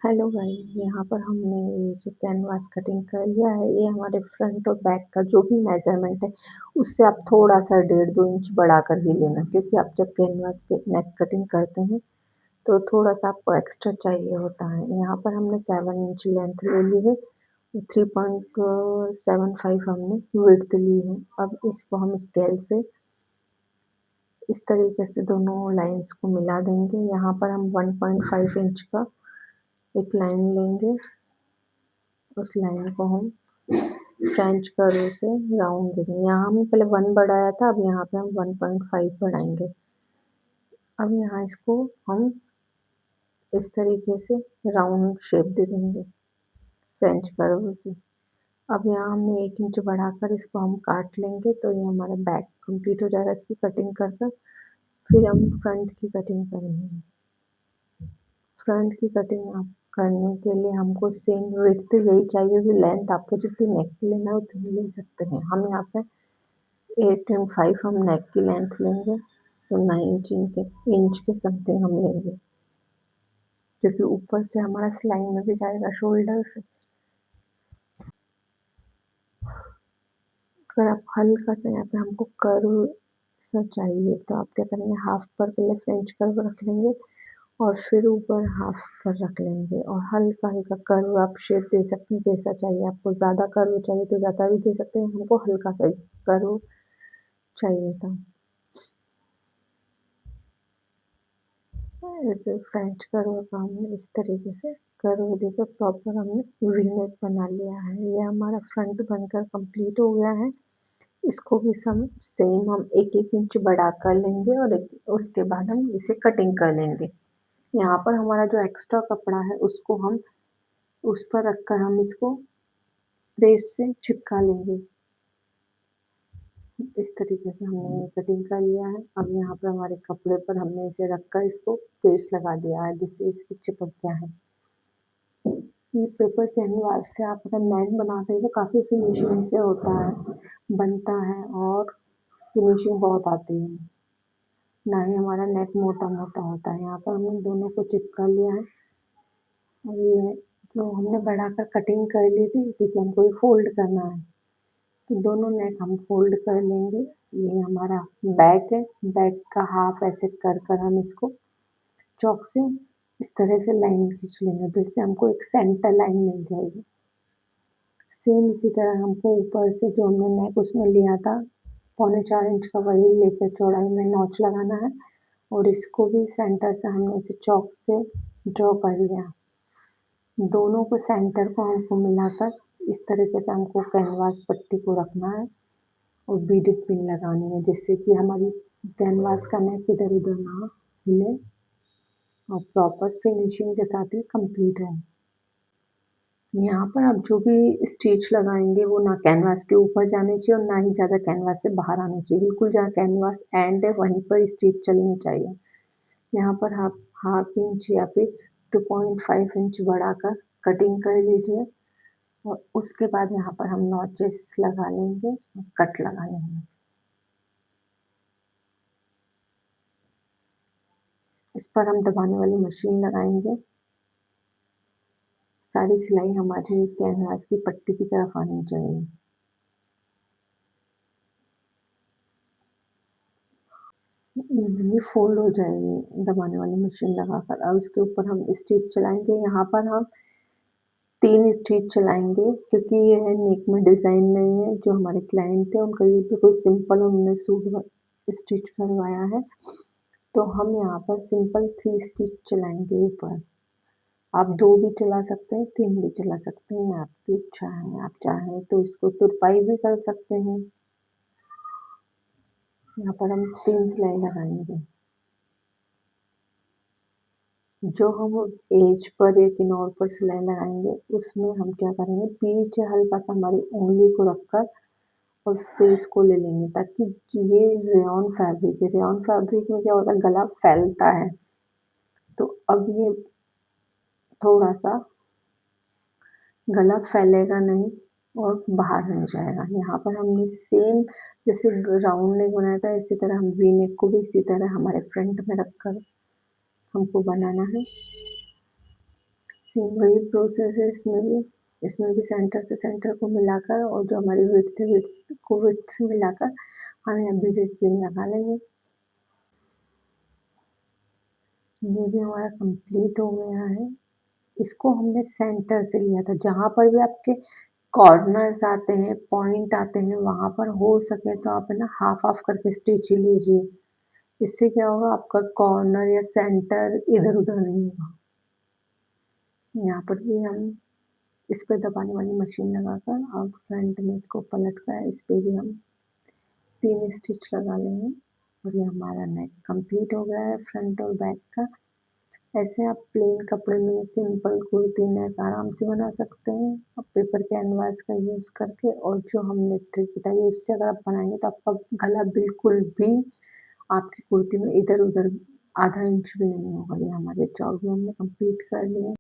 Hello guys, यहाँ पर हमने ये जो कैनवास कटिंग कर लिया है, ये हमारे फ्रंट और बैक का जो भी मेजरमेंट है उससे आप थोड़ा सा 1.5-2 इंच बढ़ा कर ही लेना, क्योंकि आप जब कैनवास पे नेक कटिंग करते हैं तो थोड़ा सा आपको एक्स्ट्रा चाहिए होता है। यहाँ पर हमने 7 इंच लेंथ ले ली है, 3.75 हमने विड्थ ली है। अब इसको हम स्केल से इस तरीके से दोनों लाइंस को मिला देंगे। यहाँ पर हम 1.5 इंच का एक लाइन लेंगे, उस लाइन को हम फ्रेंच कर्व से राउंड दे देंगे। यहाँ हमने पहले 1 बढ़ाया था, अब यहाँ पे हम 1.5 बढ़ाएंगे। अब यहाँ इसको हम इस तरीके से राउंड शेप दे देंगे फ्रेंच कर्व से। अब यहाँ हमने 1 इंच बढ़ाकर इसको हम काट लेंगे, तो ये हमारा बैक कंप्लीट हो जाएगा इसकी कटिंग कर कर। फिर हम फ्रंट की कटिंग करेंगे। फ्रंट की कटिंग आप करने के लिए हमको सेम विड्थ यही चाहिए कि लेंथ आपको जितनी नेक की लेना है उतनी ले सकते हैं। हम यहाँ पे 8.5 हम नेक की लेंथ लेंगे, तो 9 इंच के समथिंग हम लेंगे, क्योंकि ऊपर से हमारा सिलाई में भी जाएगा शोल्डर से। अगर आप हल्का सा यहाँ पे हमको कर्व सा चाहिए तो आप क्या करेंगे, हाफ पर पहले फ्रेंच कर्व रख लेंगे और फिर ऊपर हाफ पर रख लेंगे, और हल्का हल्का कर्व आप शेप दे सकते हैं जैसा चाहिए आपको। ज़्यादा कर्व चाहिए तो ज़्यादा भी दे सकते हैं, हमको हल्का सा कर्व चाहिए था। ऐसे फ्रेंच कर्व का हमने इस तरीके से कर्व देकर प्रॉपर हमने वी नेक बना लिया है। ये हमारा फ्रंट बनकर कंप्लीट हो गया है। इसको भी हम सेम हम 1-1 इंच बढ़ा कर लेंगे और उसके बाद हम इसे कटिंग कर लेंगे। यहाँ पर हमारा जो एक्स्ट्रा कपड़ा है उसको हम उस पर रखकर हम इसको प्रेस से चिपका लेंगे। इस तरीके से हमने ये कटिंग कर लिया है। अब यहाँ पर हमारे कपड़े पर हमने इसे रखकर इसको प्रेस लगा दिया है, जिससे इसकी चिपक गया है। ये पेपर कैनवास से आप अगर नेक बनाते हैं तो काफ़ी फिनिशिंग से होता है, बनता है और फिनिशिंग बहुत आती है, ना ही हमारा नेक मोटा मोटा होता है। यहाँ पर हमने दोनों को चिपका लिया है। और ये जो हमने बढ़ाकर कटिंग कर ली थी, क्योंकि हमको ये फोल्ड करना है, तो दोनों नेक हम फोल्ड कर लेंगे। ये हमारा बैक है, बैक का हाफ ऐसे कर कर हम इसको चॉक से इस तरह से लाइन खींच लेंगे, जिससे हमको एक सेंटर लाइन मिल जाएगी। सेम इसी तरह हमको ऊपर से जो हमने नेक उसमें लिया था 4.25 इंच का, वही लेकर चौड़ाई में नॉच लगाना है, और इसको भी सेंटर से हमने इसे चॉक से ड्रॉ कर लिया। दोनों को सेंटर को हमको मिलाकर इस तरीके से हमको कैनवास पट्टी को रखना है और बीडेड पिन लगानी है, जिससे कि हमारी कैनवास का नेक इधर उधर ना हिले और प्रॉपर फिनिशिंग के साथ ही कंप्लीट है। यहाँ पर आप जो भी स्टिच लगाएंगे वो ना कैनवास के ऊपर जाने चाहिए और ना ही ज़्यादा कैनवास से बाहर आने चाहिए। बिल्कुल जहाँ कैनवास एंड है वहीं पर स्टिच चलनी चाहिए। यहाँ पर आप हाफ इंच या फिर 2.5 इंच बढ़ाकर कटिंग कर लीजिए, और उसके बाद यहाँ पर हम नॉचेस लगा लेंगे और कट लगा लेंगे। इस पर हम दबाने वाली मशीन लगाएंगे। सारी सिलाई हमारी कैनवास की पट्टी की तरफ आनी चाहिए। इजीली फोल्ड हो जाएगी दबाने वाली मशीन लगाकर। अब इसके ऊपर हम स्टिच चलाएंगे। यहाँ पर हम 3 स्टिच चलाएंगे, क्योंकि ये है नेक में डिज़ाइन नहीं है। जो हमारे क्लाइंट थे उनका ये बिल्कुल सिंपल उन्होंने सूट स्टिच करवाया है, तो हम यहाँ पर सिंपल 3 स्टिच चलाएंगे ऊपर। आप 2 भी चला सकते हैं, 3 भी चला सकते हैं, आपकी इच्छा है। आप चाहें तो इसको तुरपाई भी कर सकते हैं। यहाँ पर हम 3 सिलाई लगाएंगे। जो हम एज पर या किनार पर सिलाई लगाएंगे उसमें हम क्या करेंगे, पीछे हल्का सा हमारी उंगली को रखकर और फिर इसको ले लेंगे, ताकि ये रेयॉन फैब्रिक है। रेयॉन फैब्रिक में क्या होता है, गला फैलता है, तो अब ये थोड़ा सा गला फैलेगा नहीं और बाहर नहीं जाएगा। यहाँ पर हमने सेम जैसे राउंड नेक बनाया था, इसी तरह हम वी नेक को भी इसी तरह हमारे फ्रंट में रखकर हमको बनाना है। सेम वही प्रोसेस है इसमें भी सेंटर से सेंटर को मिलाकर और जो हमारी विड्थ है विड्थ को विड्थ से मिलाकर हम यहाँ भी रेड पिन लगा लेंगे। ये भी हमारा कंप्लीट हो गया है। इसको हमने सेंटर से लिया था, जहाँ पर भी आपके कॉर्नर्स आते हैं, पॉइंट आते हैं, वहाँ पर हो सके तो आप है ना हाफ हाफ करके स्टिच लीजिए। इससे क्या होगा, आपका कॉर्नर या सेंटर इधर उधर नहीं होगा। यहाँ पर भी हम इस पे दबाने वाली मशीन लगाकर और फ्रंट में इसको पलट कर इस पे भी हम 3 स्टिच लगा लेंगे और ये हमारा नेक कंप्लीट हो गया है फ्रंट और बैक का। ऐसे आप प्लेन कपड़े में सिंपल कुर्ती नेक आराम से बना सकते हैं और पेपर कैनवास का यूज़ करके। और जो हमने ट्रिक बताई है उससे अगर आप बनाएंगे तो आपका गला बिल्कुल भी आपकी कुर्ती में इधर उधर आधा इंच भी नहीं होगा। ये हमारे चौक भी हमने कंप्लीट कर लिए।